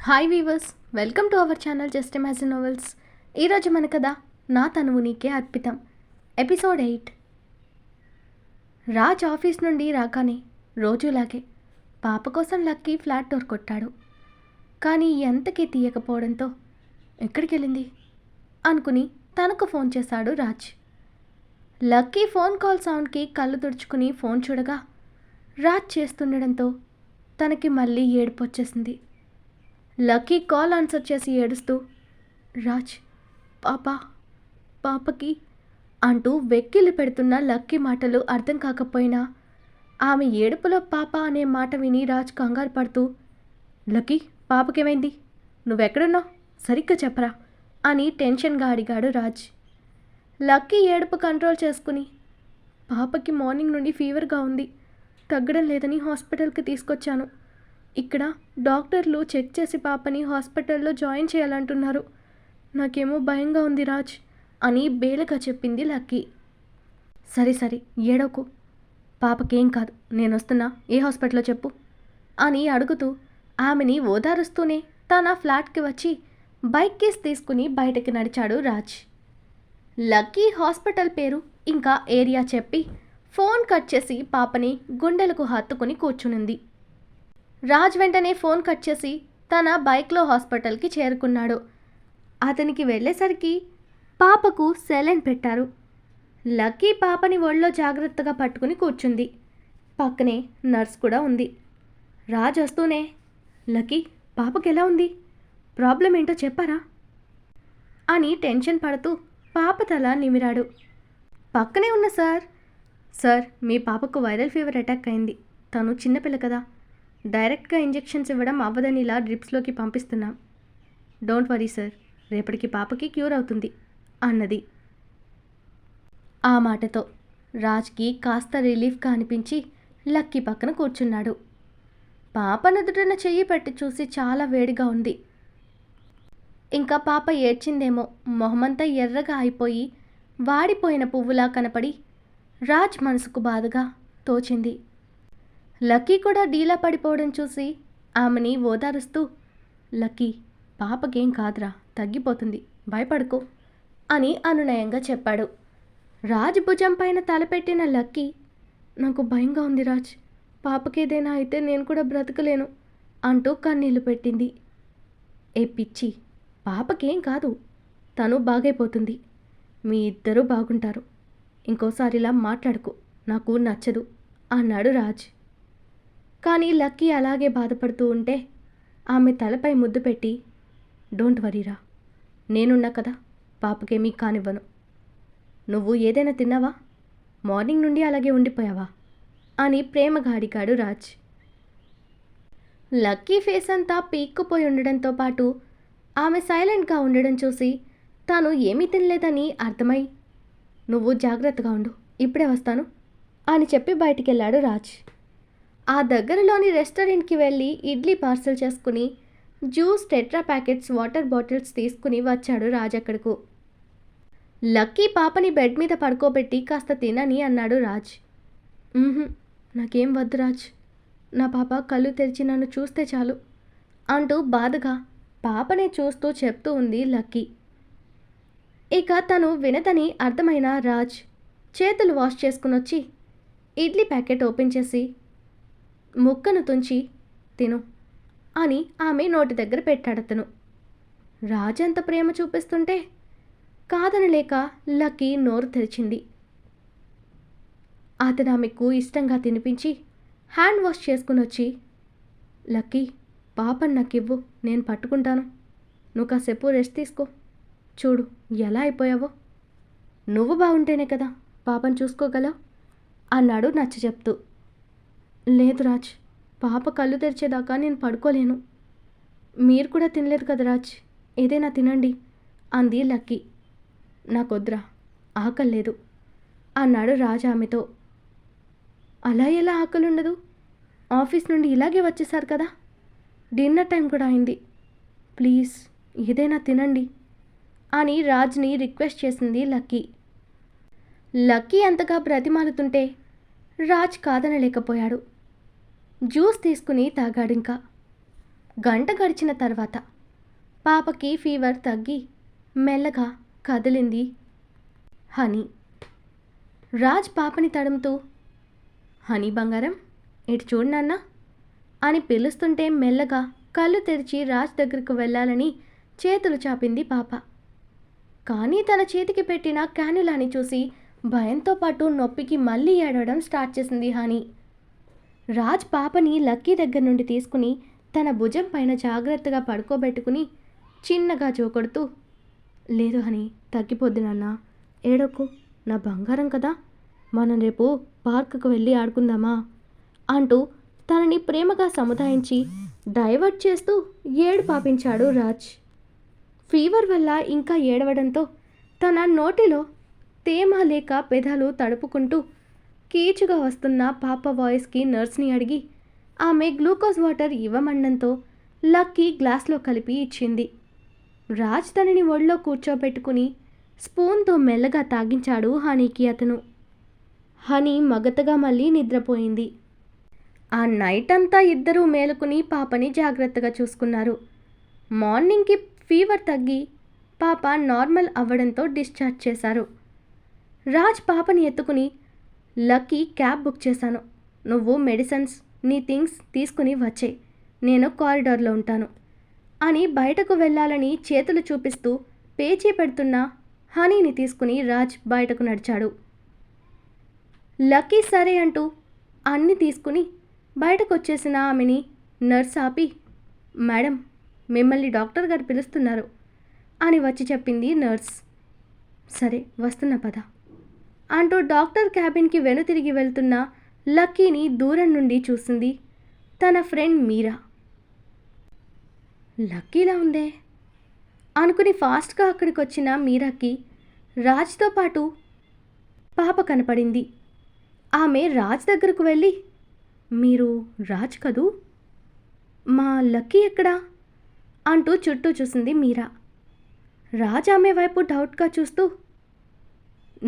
Hi weavers, welcome to our channel just imagine novels. ఈరోజు మన కథ నా తనువు నీకే అర్పితం, ఎపిసోడ్ 8. రాజ్ ఆఫీస్ నుండి రాగానే రోజులాగే పాప కోసం లక్కీ ఫ్లాట్ డోర్ కొట్టాడు. కానీ ఎంతకీ తీయకపోవడంతో ఎక్కడికి వెళ్ళింది అనుకుని తనకు ఫోన్ చేశాడు రాజ్. లక్కీ ఫోన్ కాల్ సౌండ్కి కళ్ళు తుడుచుకుని ఫోన్ చూడగా రాజ్ చేస్తుండడంతో తనకి మళ్ళీ ఏడుపు వచ్చేసింది. లక్కీ కాల్ ఆన్సర్ చేసి ఏడుస్తూ, రాజ్ పాపకి అంటూ వెక్కిళ్ళు పెడుతున్న లక్కీ మాటలు అర్థం కాకపోయినా ఆమె ఏడుపులో పాప అనే మాట విని రాజ్ కంగారు పడుతూ, లక్కీ పాపకేమైంది, నువ్వెక్కడున్నావు, సరిగ్గా చెప్పరా అని టెన్షన్గా అడిగాడు రాజ్. లక్కీ ఏడుపు కంట్రోల్ చేసుకుని, పాపకి మార్నింగ్ నుండి ఫీవర్గా ఉంది, తగ్గడం లేదని హాస్పిటల్కి తీసుకొచ్చాను. ఇక్కడ డాక్టర్లు చెక్ చేసి పాపని హాస్పిటల్లో జాయిన్ చేయాలంటున్నారు. నాకేమో భయంగా ఉంది రాజ్ అని బేలగా చెప్పింది లక్కీ. సరే ఏడవకు, పాపకేం కాదు, నేను వస్తున్నా, ఏ హాస్పిటల్లో చెప్పు అని అడుగుతూ ఆమెని ఓదారుస్తూనే తన ఫ్లాట్కి వచ్చి బైక్ కేస్ తీసుకుని బయటకి నడిచాడు రాజ్. లక్కీ హాస్పిటల్ పేరు ఇంకా ఏరియా చెప్పి ఫోన్ కట్ చేసి పాపని గుండెలకు హత్తుకుని కూర్చునింది. రాజ్ వెంటనే ఫోన్ కట్ చేసి తన బైక్లో హాస్పిటల్కి చేరుకున్నాడు. అతనికి వెళ్ళేసరికి పాపకు సెలైన్ పెట్టారు. లక్కీ పాపని ఒళ్ళో జాగ్రత్తగా పట్టుకుని కూర్చుంది. పక్కనే నర్స్ కూడా ఉంది. రాజ్ వస్తూనే, లక్కీ పాపకి ఎలా ఉంది, ప్రాబ్లం ఏంటో చెప్పారా అని టెన్షన్ పడుతూ పాప తల నిమిరాడు. పక్కనే ఉన్న సార్ మీ పాపకు వైరల్ ఫీవర్ అటాక్ అయింది, తను చిన్నపిల్ల కదా, డైరెక్ట్గా ఇంజెక్షన్స్ ఇవ్వడం అవ్వదని ఇలా డ్రిప్స్లోకి పంపిస్తున్నాం. డోంట్ వరీ సార్, రేపటికి పాపకి క్యూర్ అవుతుంది అన్నది. ఆ మాటతో రాజ్కి కాస్త రిలీఫ్గా అనిపించి లక్కీ పక్కన కూర్చున్నాడు. పాప నుదుటిన చెయ్యి పెట్టి చూసి చాలా వేడిగా ఉంది. ఇంకా పాప ఏడ్చిందేమో, మొహమంతా ఎర్రగా అయిపోయి వాడిపోయిన పువ్వులా కనపడి రాజ్ మనసుకు బాధగా తోచింది. లక్కీ కూడా డీలా పడిపోవడం చూసి ఆమెని ఓదారుస్తూ, లక్కీ పాపకేం కాదురా, తగ్గిపోతుంది, భయపడుకో అని అనునయంగా చెప్పాడు. రాజ్ భుజం పైన తలపెట్టిన లక్కీ, నాకు భయంగా ఉంది రాజ్, పాపకేదైనా అయితే నేను కూడా బ్రతకలేను అంటూ కన్నీళ్లు పెట్టింది. ఏ పిచ్చి, పాపకేం కాదు, తను బాగైపోతుంది, మీ ఇద్దరూ బాగుంటారు, ఇంకోసారిలా మాట్లాడుకో, నాకు నచ్చదు అన్నాడు రాజ్. కానీ లక్కీ అలాగే బాధపడుతూ ఉంటే ఆమె తలపై ముద్దు పెట్టి, డోంట్ వరీరా, నేనున్నా కదా, పాపకేమీ కానివ్వను. నువ్వు ఏదైనా తిన్నావా, మార్నింగ్ నుండి అలాగే ఉండిపోయావా అని ప్రేమగా అడిగాడు రాజ్. లక్కీ ఫేస్ అంతా పీక్కుపోయి ఉండడంతో పాటు ఆమె సైలెంట్గా ఉండడం చూసి తాను ఏమీ తినలేదని అర్థమై, నువ్వు జాగ్రత్తగా ఉండు, ఇప్పుడే వస్తాను అని చెప్పి బయటికెళ్ళాడు రాజ్. ఆ దగ్గరలోని రెస్టారెంట్కి వెళ్ళి ఇడ్లీ పార్సల్ చేసుకుని juice, tetra packets, water bottles తీసుకుని వచ్చాడు రాజ్ అక్కడకు. లక్కీ పాపని బెడ్ మీద పడుకోబెట్టి కాస్త తినని అన్నాడు రాజ్. నాకేం వద్దు రాజ్, నా పాప కళ్ళు తెరిచి నన్ను చూస్తే చాలు అంటూ బాధగా పాపనే చూస్తూ చెప్తూ ఉంది లక్కీ. ఇక తను వినదని అర్థమైన రాజ్ చేతులు వాష్ చేసుకుని వచ్చి ఇడ్లీ ప్యాకెట్ ఓపెన్ చేసి, ముక్కను తుంచి తిను అని ఆమె నోటి దగ్గర పెట్టాడతను. రాజంత ప్రేమ చూపిస్తుంటే కాదనలేక లక్కీ నోరు తెరిచింది. అతను ఆమెకు ఇష్టంగా తినిపించి హ్యాండ్ వాష్ చేసుకుని వచ్చి, లక్కీ పాపని నాకివ్వు, నేను పట్టుకుంటాను, నువ్వు కాసేపు రెస్ట్ తీసుకో, చూడు ఎలా అయిపోయావో, నువ్వు బాగుంటేనే కదా పాపను చూసుకోగలవు అన్నాడు నచ్చ చెప్తూ. లేదు రాజ్, పాప కళ్ళు తెరిచేదాకా నేను పడుకోలేను, మీరు కూడా తినలేదు కదా రాజ్, ఏదైనా తినండి అంది లక్కీ. నాకొద్దురా, ఆకలి లేదు అన్నాడు రాజ్ ఆమెతో. అలా ఎలా ఆకలి ఉండదు, ఆఫీస్ నుండి ఇలాగే వచ్చేసారు కదా, డిన్నర్ టైం కూడా అయింది, ప్లీజ్ ఏదైనా తినండి అని రాజ్ని రిక్వెస్ట్ చేసింది లక్కీ. లక్కీ అంతగా బ్రతిమాలుతుంటే రాజ్ కాదనలేకపోయాడు. జ్యూస్ తీసుకుని తాగాడింకా. గంట గడిచిన తర్వాత పాపకి ఫీవర్ తగ్గి మెల్లగా కదిలింది హనీ. రాజ్ పాపని తడుముతూ, హనీ బంగారం, ఇటు చూడు నాన్న అని పిలుస్తుంటే మెల్లగా కళ్ళు తెరిచి రాజ్ దగ్గరకు వెళ్ళాలని చేతులు చాపింది పాప. కానీ తన చేతికి పెట్టిన క్యానులాని చూసి భయంతో పాటు నొప్పికి మళ్ళీ ఏడవడం స్టార్ట్ చేసింది హనీ. రాజ్ పాపని లక్కీ దగ్గర నుండి తీసుకుని తన భుజం పైన జాగ్రత్తగా పడుకోబెట్టుకుని చిన్నగా జోకొడుతూ, లేదు హనీ, తగ్గిపోద్ది నాన్న, ఏడోకు, నా బంగారం కదా, మనం రేపు పార్కుకు వెళ్ళి ఆడుకుందామా అంటూ తనని ప్రేమగా సముదాయించి డైవర్ట్ చేస్తూ ఏడు పాపించాడు రాజ్. ఫీవర్ వల్ల ఇంకా ఏడవడంతో తన నోటిలో తేమ లేక పెదాలు తడుపుకుంటూ కీచుగా వస్తున్న పాప వాయిస్కి నర్స్ని అడిగి ఆమె గ్లూకోజ్ వాటర్ ఇవ్వమన్నంతో లక్కీ గ్లాస్లో కలిపి ఇచ్చింది. రాజ్ తనని ఒళ్ళో కూర్చోబెట్టుకుని స్పూన్తో మెల్లగా తాగించాడు హనీకి అతను. హనీ మగతగా మళ్ళీ నిద్రపోయింది. ఆ నైట్ అంతా ఇద్దరూ మేలుకుని పాపని జాగ్రత్తగా చూసుకున్నారు. మార్నింగ్కి ఫీవర్ తగ్గి పాప నార్మల్ అవ్వడంతో డిశ్చార్జ్ చేశారు. రాజ్ పాపని ఎత్తుకుని, లక్కీ క్యాబ్ బుక్ చేశాను, నువ్వు మెడిసిన్స్ నీ థింగ్స్ తీసుకుని వచ్చే, నేను కారిడార్లో ఉంటాను అని బయటకు వెళ్ళాలని చేతులు చూపిస్తూ పేచీ పెడుతున్న హనీని తీసుకుని రాజ్ బయటకు నడిచాడు. లక్కీ సరే అంటూ అన్నీ తీసుకుని బయటకు వచ్చేసిన ఆమెని నర్స్ ఆపి, మేడం, మిమ్మల్ని డాక్టర్ గారు పిలుస్తున్నారు అని వచ్చి చెప్పింది నర్స్. సరే వస్తున్నా పద అంటూ డాక్టర్ క్యాబిన్కి వెనుతిరిగి వెళ్తున్న లక్కీని దూరం నుండి చూసింది తన ఫ్రెండ్ మీరా. లక్కీలా ఉందే అనుకుని ఫాస్ట్గా అక్కడికి వచ్చిన మీరాకి రాజ్తో పాటు పాప కనపడింది. ఆమె రాజ్ దగ్గరకు వెళ్ళి, మీరు రాజ్ కదూ, మా లక్కీ ఎక్కడా అంటూ చుట్టూ చూసింది మీరా. రాజ్ ఆమె వైపు డౌట్గా చూస్తూ,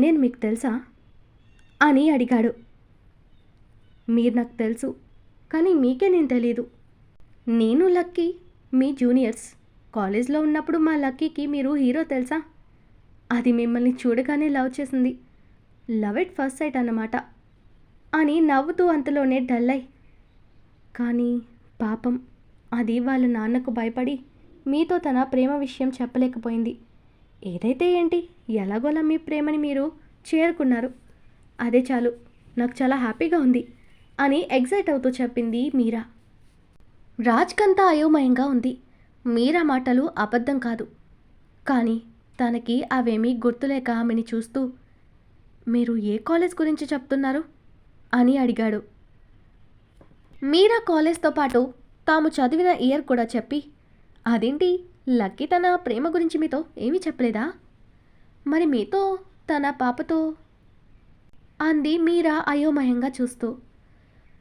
నేను మీకు తెలుసా అని అడిగాడు. మీరు నాకు తెలుసు, కానీ మీకే నేను తెలీదు. నేను లక్కీ మీ జూనియర్స్. కాలేజ్లో ఉన్నప్పుడు మా లక్కీకి మీరు హీరో తెలుసా, అది మిమ్మల్ని చూడగానే లవ్ చేసింది, లవ్ ఎట్ ఫస్ట్ సైట్ అన్నమాట అని నవ్వుతూ అంతలోనే డల్ అయి, కానీ పాపం అది వాళ్ళ నాన్నకు భయపడి మీతో తన ప్రేమ విషయం చెప్పలేకపోయింది. ఏదైతే ఏంటి, ఎలాగోలా మీ ప్రేమని మీరు చేరుకున్నారు, అదే చాలు, నాకు చాలా హ్యాపీగా ఉంది అని ఎగ్జైట్ అవుతూ చెప్పింది మీరా. రాజ్కంతా అయోమయంగా ఉంది. మీరా మాటలు అబద్ధం కాదు, కానీ తనకి అవేమీ గుర్తులేక ఆమెని చూస్తూ, మీరు ఏ కాలేజ్ గురించి చెప్తున్నారు అని అడిగాడు. మీరా కాలేజ్తో పాటు తాము చదివిన ఇయర్ కూడా చెప్పి, అదేంటి, లక్కీ తన ప్రేమ గురించి మీతో ఏమీ చెప్పలేదా, మరి మీతో తన పాపతో అంది మీరా అయోమయంగా చూస్తూ.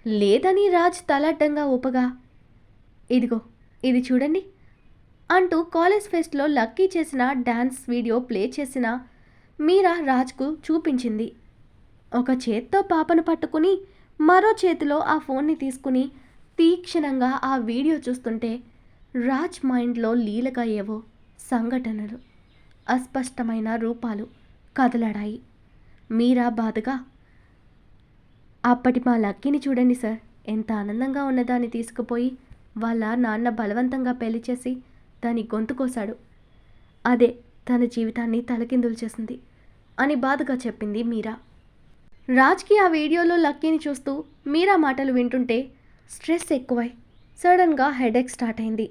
లేదని రాజ్ తలడ్డంగా ఊపగా, ఇదిగో ఇది చూడండి అంటూ కాలేజ్ ఫెస్ట్లో లక్కీ చేసిన డ్యాన్స్ వీడియో ప్లే చేసిన మీరా రాజ్కు చూపించింది. ఒక చేత్తో పాపను పట్టుకుని మరో చేతిలో ఆ ఫోన్ని తీసుకుని తీక్షణంగా ఆ వీడియో చూస్తుంటే రాజ్ మైండ్లో లీలగా ఏవో సంఘటనలు, అస్పష్టమైన రూపాలు కదలాడాయి. మీరా బాధగా, అప్పటి మా లక్కీని చూడండి సార్, ఎంత ఆనందంగా ఉన్నదాన్ని తీసుకుపోయి వాళ్ళ నాన్న బలవంతంగా పెళ్లి చేసి దాని గొంతు కోశాడు, అదే తన జీవితాన్ని తలకిందులు చేసింది అని బాధగా చెప్పింది మీరా. రాజ్కి ఆ వీడియోలో లక్కీని చూస్తూ మీరా మాటలు వింటుంటే స్ట్రెస్ ఎక్కువై సడన్గా హెడేక్ స్టార్ట్ అయింది.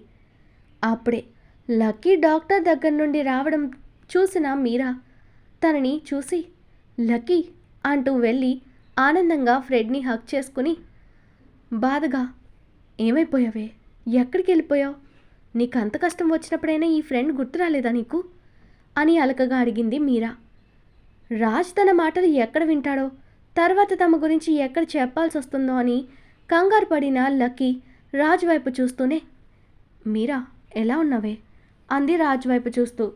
అప్పుడే లక్కీ డాక్టర్ దగ్గర నుండి రావడం చూసిన మీరా తనని చూసి, లక్కీ అంటూ వెళ్ళి ఆనందంగా ఫ్రెడ్ని హగ్ చేసుకుని బాధగా, ఏమైపోయావే, ఎక్కడికి వెళ్ళిపోయావు, నీకు అంత కష్టం వచ్చినప్పుడైనా ఈ ఫ్రెండ్ గుర్తు రాలేదా నీకు అని అలకగా అడిగింది మీరా. రాజ్ తన మాటలు ఎక్కడ వింటాడో, తర్వాత తమ గురించి ఎక్కడ చెప్పాల్సి వస్తుందో అని కంగారు పడిన లక్కీ రాజ్ వైపు చూస్తూనే, మీరా ఎలా ఉన్నావే అంది రాజ్ వైపు చూస్తూ.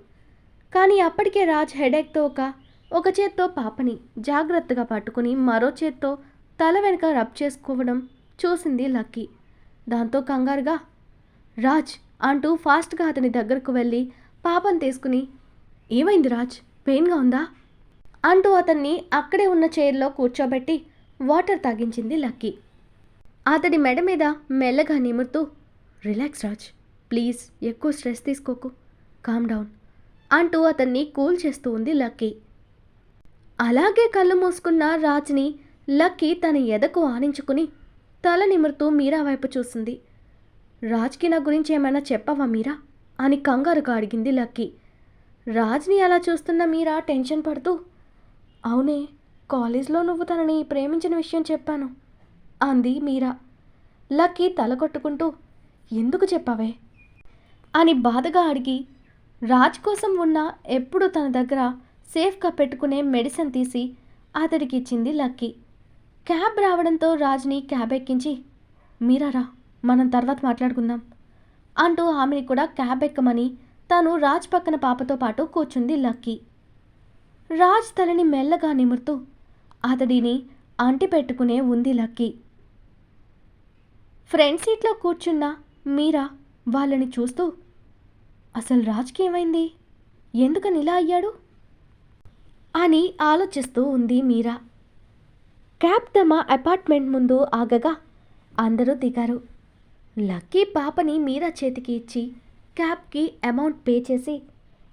కానీ అప్పటికే రాజ్ హెడేక్తో ఒక చేత్తో పాపని జాగ్రత్తగా పట్టుకుని మరో చేత్తో తల వెనుక రబ్ చేసుకోవడం చూసింది లక్కీ. దాంతో కంగారుగా, రాజ్ అంటూ ఫాస్ట్గా అతని దగ్గరకు వెళ్ళి పాపను తీసుకుని, ఏమైంది రాజ్, పెయిన్గా ఉందా అంటూ అతన్ని అక్కడే ఉన్న చైర్లో కూర్చోబెట్టి వాటర్ తాగించింది లక్కీ. అతడి మెడ మీద మెల్లగా నిమురుతూ, రిలాక్స్ రాజ్, ప్లీజ్ ఎక్కువ స్ట్రెస్ తీసుకోకు, కామ్ డౌన్ అంటూ అతన్ని కూల్ చేస్తూ ఉంది లక్కీ. అలాగే కళ్ళు మూసుకున్న రాజ్ని లక్కీ తన ఎదకు ఆనించుకుని తల నిమురుతూ మీరా వైపు చూసింది. రాజ్కి నా గురించి ఏమైనా చెప్పవా మీరా అని కంగారుగా అడిగింది లక్కీ. రాజ్ని అలా చూస్తున్న మీరా టెన్షన్ పడుతూ, అవునే, కాలేజ్లో నువ్వు తనని ప్రేమించిన విషయం చెప్పాను అంది మీరా. లక్కీ తల కొట్టుకుంటూ, ఎందుకు చెప్పావే అని బాధగా అడిగి, రాజ్ కోసం ఉన్న ఎప్పుడు తన దగ్గర సేఫ్గా పెట్టుకునే మెడిసిన్ తీసి అతడికి ఇచ్చింది లక్కీ. క్యాబ్ రావడంతో రాజ్ని క్యాబ్ ఎక్కించి, మీరారా, మనం తర్వాత మాట్లాడుకుందాం అంటూ ఆమెని కూడా క్యాబ్ ఎక్కమని తను రాజ్ పక్కన పాపతో పాటు కూర్చుంది లక్కీ. రాజ్ తలని మెల్లగా నిమురుతూ అతడిని అంటి పెట్టుకునే ఉంది లక్కీ. ఫ్రంట్ సీట్లో కూర్చున్న మీరా వాళ్ళని చూస్తూ, అసలు రాజ్కి ఏమైంది, ఎందుకని ఇలా అయ్యాడు అని ఆలోచిస్తూ ఉంది మీరా. క్యాబ్ తమ అపార్ట్మెంట్ ముందు ఆగగా అందరూ దిగారు. లక్కీ పాపని మీరా చేతికి ఇచ్చి క్యాబ్కి అమౌంట్ పే చేసి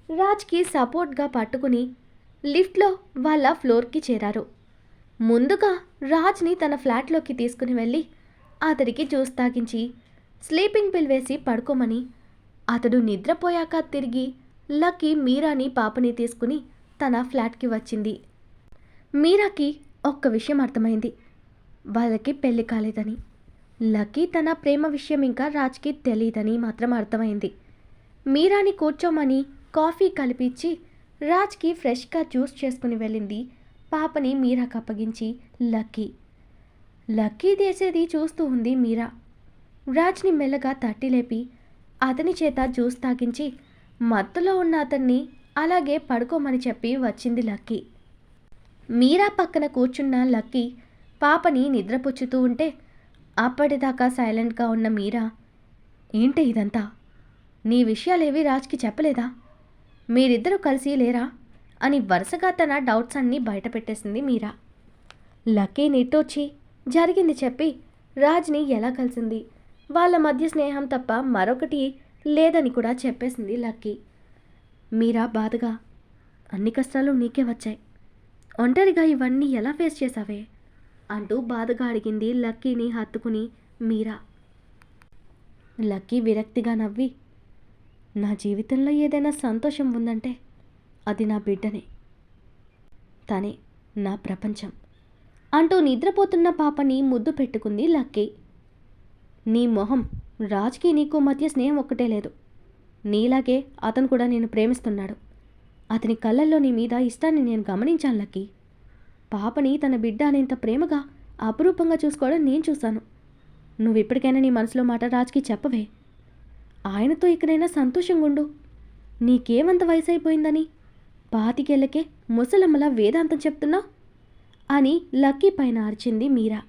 రాజ్కి సపోర్ట్గా పట్టుకుని లిఫ్ట్లో వాళ్ళ ఫ్లోర్కి చేరారు. ముందుగా రాజ్ని తన ఫ్లాట్లోకి తీసుకుని వెళ్ళి అతడికి జ్యూస్ తాగించి స్లీపింగ్ పిల్ వేసి పడుకోమని, అతడు నిద్రపోయాక తిరిగి లక్కీ మీరాని పాపని తీసుకుని తన ఫ్లాట్కి వచ్చింది. మీరాకి ఒక్క విషయం అర్థమైంది, వాళ్ళకి పెళ్లి కాలేదని. లక్కీ తన ప్రేమ విషయం ఇంకా రాజ్కి తెలియదని మాత్రం అర్థమైంది. మీరాని కూర్చోమని కాఫీ కలిపిచ్చి రాజ్కి ఫ్రెష్గా జ్యూస్ చేసుకుని వెళ్ళింది. పాపని మీరాకి అప్పగించి లక్కీ. లక్కీ చేసేది చూస్తూ ఉంది మీరా. రాజ్ని మెల్లగా తట్టి లేపి అతని చేత జ్యూస్ తాగించి మత్తులో ఉన్న అతన్ని అలాగే పడుకోమని చెప్పి వచ్చింది లక్కీ. మీరా పక్కన కూర్చున్న లక్కీ పాపని నిద్రపుచ్చుతూ ఉంటే అప్పటిదాకా సైలెంట్గా ఉన్న మీరా, ఏంటి ఇదంతా, నీ విషయాలేవి రాజ్కి చెప్పలేదా, మీరిద్దరూ కలిసి లేరా అని వరుసగా తన డౌట్స్ అన్నీ బయట పెట్టేసింది మీరా. లక్కీ నిట్టొచ్చి జరిగింది చెప్పి రాజ్ని ఎలా కలిసింది, వాళ్ళ మధ్య స్నేహం తప్ప మరొకటి లేదని కూడా చెప్పేసింది లక్కీ. మీరా బాధగా, అన్ని కష్టాలు నీకే వచ్చాయి, ఒంటరిగా ఇవన్నీ ఎలా ఫేస్ చేసావే అంటూ బాధగా అడిగింది లక్కీని హత్తుకుని మీరా. లక్కీ విరక్తిగా నవ్వి, నా జీవితంలో ఏదైనా సంతోషం ఉందంటే అది నా బిడ్డనే, తనే నా ప్రపంచం అంటూ నిద్రపోతున్న పాపని ముద్దు పెట్టుకుంది లక్కీ. నీ మొహం, రాజ్కి నీకు మధ్య స్నేహం ఒక్కటే లేదు, నీలాగే అతను కూడా నేను ప్రేమిస్తున్నాడు, అతని కళ్ళల్లో నీ మీద ఇష్టాన్ని నేను గమనించాను లక్కీ. పాపని తన బిడ్డ అనేంత ప్రేమగా అపురూపంగా చూసుకోవడం నేను చూశాను. నువ్వు ఇప్పటికైనా నీ మనసులో మాట రాజ్కి చెప్పవే, ఆయనతో ఇకనైనా సంతోషంగా ఉండు, నీకేమంత వయసు అయిపోయిందని 25 ఏళ్లకే ముసలమ్మలా వేదాంతం చెప్తున్నా అని లక్కీ పైన అరిచింది మీరా.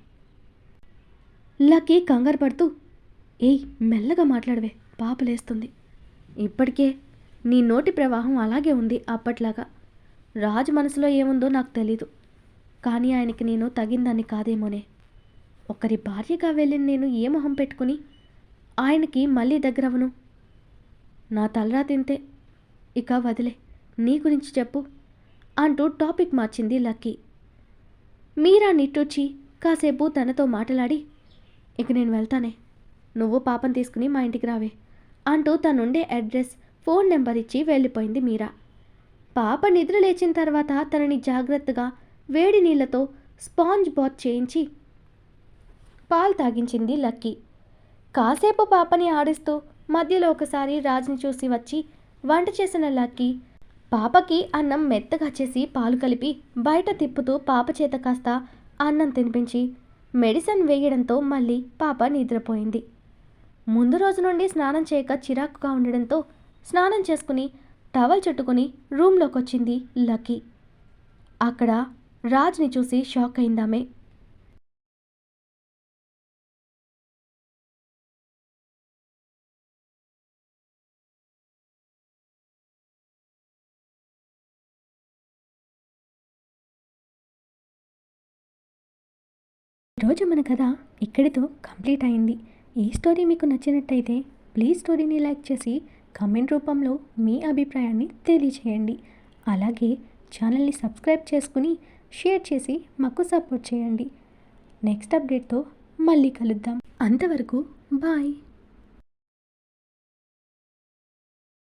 లక్కీ కంగారు పడుతూ, ఏయ్ మెల్లగా మాట్లాడవే, పాప లేస్తుంది, ఇప్పటికే నీ నోటి ప్రవాహం అలాగే ఉంది అప్పట్లాగా. రాజు మనసులో ఏముందో నాకు తెలీదు, కానీ ఆయనకి నేను తగిందాన్ని కాదేమోనే. ఒకరి భార్యగా వెళ్ళిన నేను ఏ మొహం పెట్టుకుని ఆయనకి మళ్ళీ దగ్గరవను. నా తలరా తింతే, ఇక వదిలే, నీ గురించి చెప్పు అంటూ టాపిక్ మార్చింది లక్కీ. మీరా నిట్టొచ్చి కాసేపు తనతో మాట్లాడి, ఇక నేను వెళ్తానే, నువ్వు పాపను తీసుకుని మా ఇంటికి రావే అంటూ తనుండే అడ్రస్, ఫోన్ నెంబర్ ఇచ్చి వెళ్ళిపోయింది మీరా. పాప నిద్ర లేచిన తర్వాత తనని జాగ్రత్తగా వేడి నీళ్లతో స్పాంజ్ బాత్ చేయించి పాలు తాగించింది లక్కీ. కాసేపు పాపని ఆడిస్తూ మధ్యలో ఒకసారి రాజ్ని చూసి వచ్చి వంట చేసిన లక్కీ పాపకి అన్నం మెత్తగా చేసి పాలు కలిపి బయట తిప్పుతూ పాప చేత కాస్త అన్నం తినిపించి మెడిసిన్ వేయడంతో మళ్ళీ పాప నిద్రపోయింది. ముందు రోజు నుండి స్నానం చేయక చిరాకుగా ఉండడంతో స్నానం చేసుకుని టవల్ చుట్టుకుని రూమ్లోకి వచ్చింది లక్కీ. అక్కడ రాజ్ని చూసి షాక్ అయిందామె. ఈరోజు మన కథ ఇక్కడితో కంప్లీట్ అయింది. ఈ స్టోరీ మీకు నచ్చినట్టయితే ప్లీజ్ స్టోరీని లైక్ చేసి కామెంట్ రూపంలో మీ అభిప్రాయాన్ని తెలియచేయండి. అలాగే ఛానల్ని సబ్స్క్రైబ్ చేసుకుని షేర్ చేసి మాకు సపోర్ట్ చేయండి. నెక్స్ట్ అప్డేట్తో మళ్ళీ కలుద్దాం. అంతవరకు బాయ్.